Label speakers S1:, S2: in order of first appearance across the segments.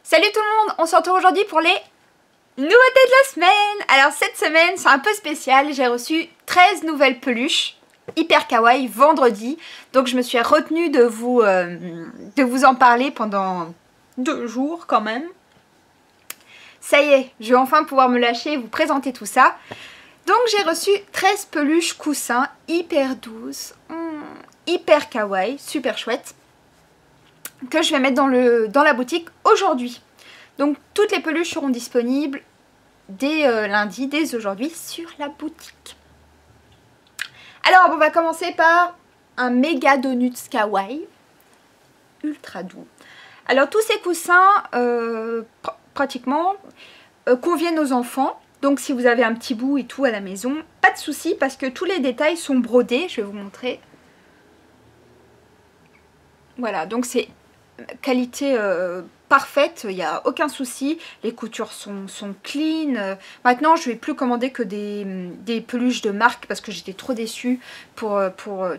S1: Salut tout le monde, on se retrouve aujourd'hui pour les nouveautés de la semaine. Alors cette semaine c'est un peu spécial, j'ai reçu 13 nouvelles peluches hyper kawaii vendredi. Donc je me suis retenue de vous en parler pendant 2 jours quand même. Ça y est, je vais enfin pouvoir me lâcher et vous présenter tout ça. Donc j'ai reçu 13 peluches coussins hyper douces, hyper kawaii, super chouettes, que je vais mettre dans la boutique aujourd'hui. Donc toutes les peluches seront disponibles dès lundi, dès aujourd'hui sur la boutique. Alors on va commencer par un méga donuts kawaii, ultra doux. Alors tous ces coussins pratiquement conviennent aux enfants. Donc si vous avez un petit bout et tout à la maison, pas de souci parce que tous les détails sont brodés. Je vais vous montrer. Voilà, donc c'est qualité parfaite, il n'y a aucun souci. Les coutures sont clean. Maintenant, je ne vais plus commander que des peluches de marque parce que j'étais trop déçue pour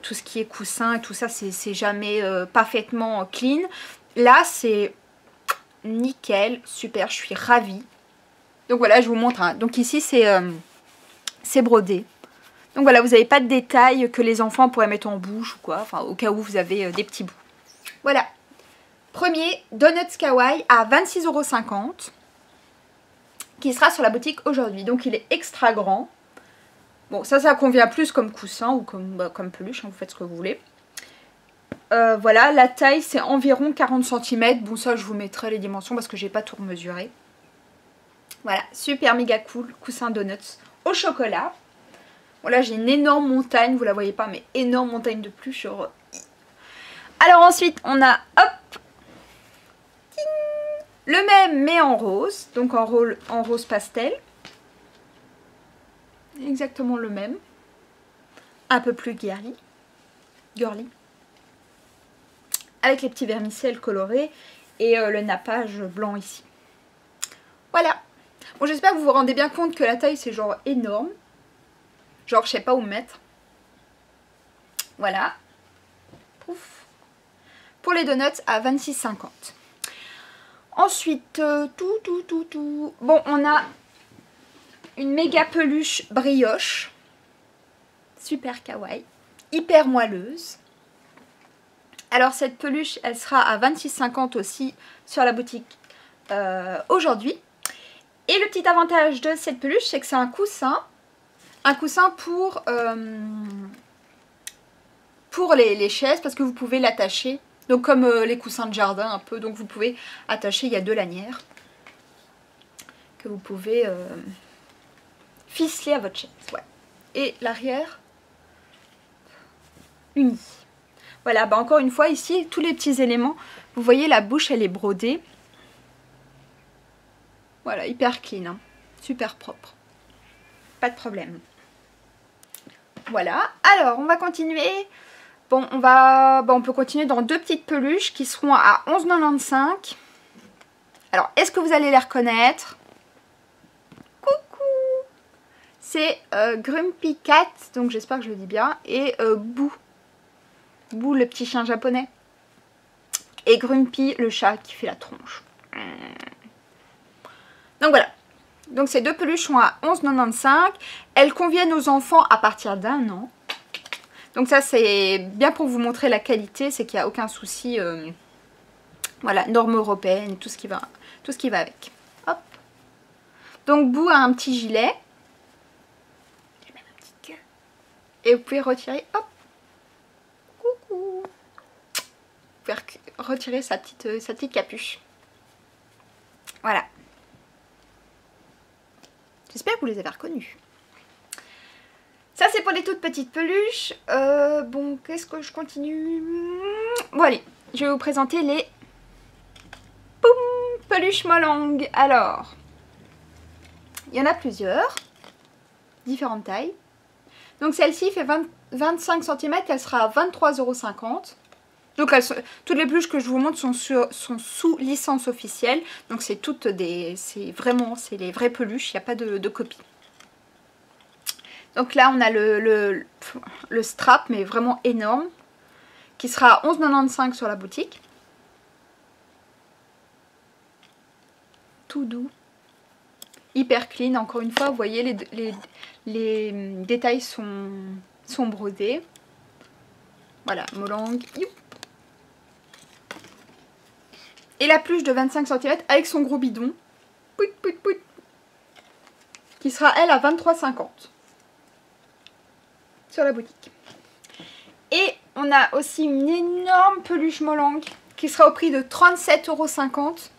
S1: tout ce qui est coussin et tout ça. C'est jamais parfaitement clean. Là, c'est nickel, super, je suis ravie. Donc voilà, je vous montre. Hein. Donc ici, c'est brodé. Donc voilà, vous n'avez pas de détails que les enfants pourraient mettre en bouche ou quoi. Enfin, au cas où vous avez des petits bouts. Voilà. Premier, Donuts Kawaii à 26,50 € qui sera sur la boutique aujourd'hui. Donc il est extra grand. Bon, ça convient plus comme coussin ou comme peluche, hein, vous faites ce que vous voulez. Voilà, la taille c'est environ 40 cm. Bon, ça je vous mettrai les dimensions parce que j'ai pas tout mesuré. Voilà, super méga cool, coussin donuts au chocolat. Bon là j'ai une énorme montagne, vous la voyez pas, mais énorme montagne de peluche sur... Alors ensuite on a, hop, le même mais en rose, donc en rose pastel. Exactement le même. Un peu plus girly. Avec les petits vermicelles colorés et le nappage blanc ici. Voilà. Bon, j'espère que vous vous rendez bien compte que la taille c'est genre énorme. Genre je sais pas où mettre. Voilà. Pouf. Pour les donuts à 26,50 €. Ensuite, bon, on a une méga peluche brioche. Super kawaii. Hyper moelleuse. Alors cette peluche, elle sera à 26,50 € aussi sur la boutique aujourd'hui. Et le petit avantage de cette peluche, c'est que c'est un coussin. Un coussin pour les chaises parce que vous pouvez l'attacher. Donc comme les coussins de jardin un peu, donc vous pouvez attacher, il y a 2 lanières que vous pouvez ficeler à votre chaise. Ouais. Et l'arrière uni. Voilà, bah encore une fois ici, tous les petits éléments, vous voyez la bouche elle est brodée. Voilà, hyper clean, hein. Super propre. Pas de problème. Voilà, alors on va continuer. Bon, on peut continuer dans 2 petites peluches qui seront à 11,95 €. Alors, est-ce que vous allez les reconnaître? Coucou! C'est Grumpy Cat, donc j'espère que je le dis bien, et Boo. Boo, le petit chien japonais. Et Grumpy, le chat qui fait la tronche. Donc voilà. Donc ces 2 peluches sont à 11,95 €. Elles conviennent aux enfants à partir d'1 an. Donc ça c'est bien pour vous montrer la qualité, c'est qu'il n'y a aucun souci. Voilà, normes européennes, tout ce qui va avec. Hop. Donc Boo a un petit gilet. Il a même une petite queue. Et vous pouvez retirer, hop. Coucou. Vous pouvez retirer sa petite capuche. Voilà. J'espère que vous les avez reconnus. Ça c'est pour les toutes petites peluches. Bon, qu'est-ce que je continue? Bon allez, je vais vous présenter les peluches Molang. Alors, il y en a plusieurs, différentes tailles. Donc celle-ci fait 25 cm, elle sera à 23,50 €. Donc toutes les peluches que je vous montre sont sous licence officielle. Donc c'est toutes c'est les vraies peluches, il n'y a pas de copie. Donc là on a le strap, mais vraiment énorme, qui sera à 11,95 € sur la boutique. tout doux. Hyper clean, encore une fois, vous voyez les détails sont brodés. Voilà, Molang. Youp. Et la pluche de 25 cm avec son gros bidon. Pout, pout, pout. Qui sera elle à 23,50 sur la boutique. Et on a aussi une énorme peluche Molang qui sera au prix de 37,50 €,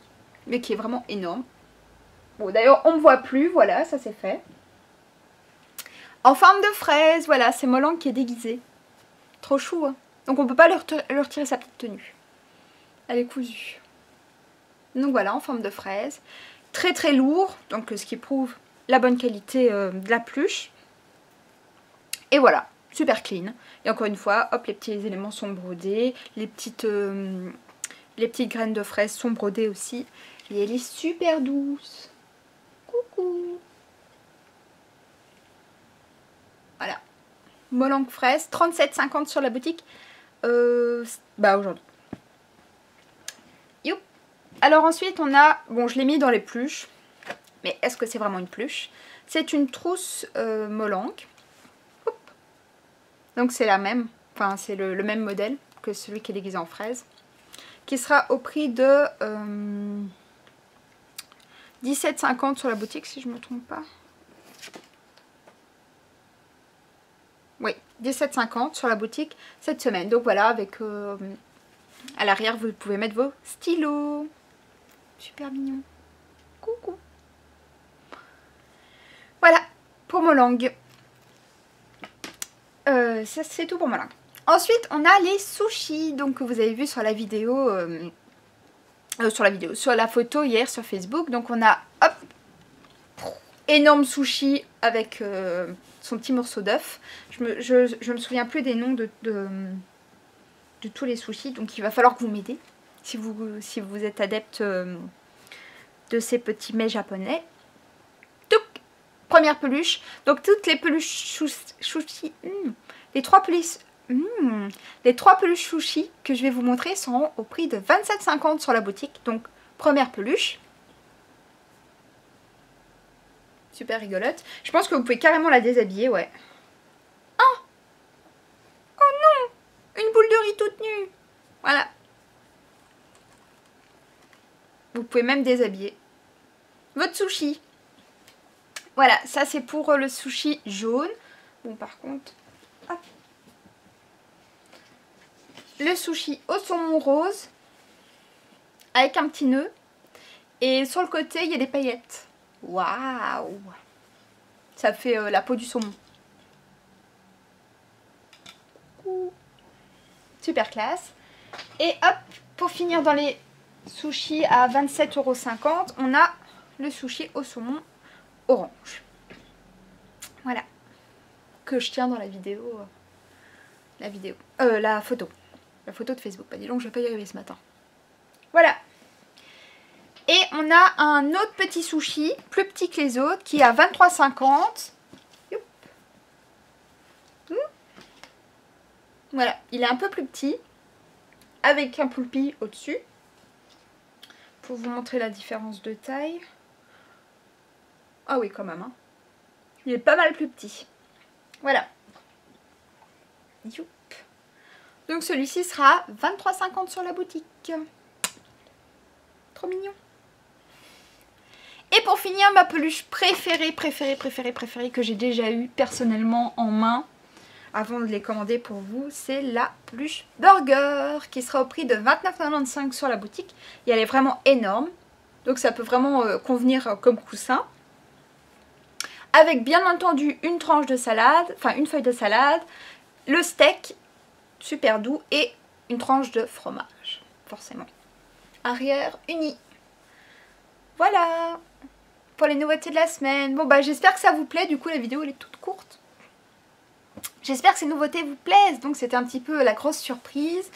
S1: mais qui est vraiment énorme. Bon, d'ailleurs on ne voit plus, voilà, ça c'est fait. En forme de fraise, voilà, c'est Molang qui est déguisé. Trop chou, hein. Donc on ne peut pas leur retirer sa petite tenue. Elle est cousue. Donc voilà, en forme de fraise. Très très lourd, donc ce qui prouve la bonne qualité de la peluche. Et voilà, super clean. Et encore une fois, hop, les petits éléments sont brodés. Les petites graines de fraises sont brodées aussi. Et elle est super douce. Coucou. Voilà. Molang fraise, 37,50 € sur la boutique. Aujourd'hui. Youp. Alors ensuite on a, bon je l'ai mis dans les peluches. Mais est-ce que c'est vraiment une peluche? C'est une trousse Molang. Hop. Donc c'est la même, enfin c'est le même modèle que celui qui est déguisé en fraise. Qui sera au prix de 17,50 € sur la boutique si je ne me trompe pas. Oui, 17,50 € sur la boutique cette semaine. Donc voilà, avec à l'arrière vous pouvez mettre vos stylos. Super mignon. Coucou. Voilà, pour Molang. Ça c'est tout pour Molang. Ensuite, on a les sushis, donc que vous avez vu sur la vidéo, sur la photo hier sur Facebook. Donc on a, hop, énorme sushi avec son petit morceau d'œuf. Je me souviens plus des noms de tous les sushis, donc il va falloir que vous m'aidiez si vous êtes adepte de ces petits mets japonais. Touc, première peluche. Donc toutes les peluches sushi, les trois peluches sushi que je vais vous montrer seront au prix de 27,50 € sur la boutique. Donc première peluche. Super rigolote. Je pense que vous pouvez carrément la déshabiller, ouais. Oh, oh non, une boule de riz toute nue. Voilà. Vous pouvez même déshabiller votre sushi. Voilà, ça c'est pour le sushi jaune. Bon, par contre, hop. Le sushi au saumon rose avec un petit nœud. Et sur le côté, il y a des paillettes. Waouh! Ça fait la peau du saumon. Super classe. Et hop, pour finir dans les sushis à 27,50 €, on a le sushi au saumon orange. Voilà. Que je tiens dans la vidéo. La photo. La photo de Facebook. Bah dis donc, je vais pas y arriver ce matin. Voilà. Et on a un autre petit sushi, plus petit que les autres, qui est à 23,50 €. Voilà, il est un peu plus petit, avec un poulpi au-dessus. Pour vous montrer la différence de taille. Ah oui, quand même. Hein. Il est pas mal plus petit. Voilà. Youp. Donc celui-ci sera 23,50 € sur la boutique. Trop mignon. Et pour finir, ma peluche préférée que j'ai déjà eue personnellement en main, avant de les commander pour vous, c'est la peluche Burger, qui sera au prix de 29,95 € sur la boutique. Et elle est vraiment énorme, donc ça peut vraiment convenir comme coussin. Avec bien entendu une tranche de salade, enfin une feuille de salade, le steak, super doux, et une tranche de fromage, forcément. Arrière uni. Voilà pour les nouveautés de la semaine. Bon bah j'espère que ça vous plaît, du coup la vidéo elle est toute courte. J'espère que ces nouveautés vous plaisent, donc c'était un petit peu la grosse surprise.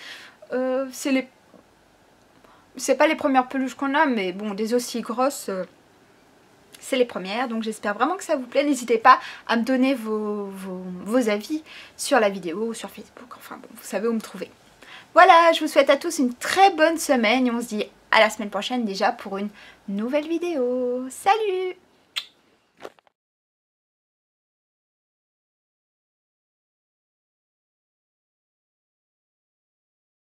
S1: C'est pas les premières peluches qu'on a, mais bon, des aussi grosses, c'est les premières. Donc j'espère vraiment que ça vous plaît. N'hésitez pas à me donner vos avis sur la vidéo, sur Facebook, enfin bon, vous savez où me trouver. Voilà, je vous souhaite à tous une très bonne semaine et on se dit à la semaine prochaine déjà pour une nouvelle vidéo. Salut!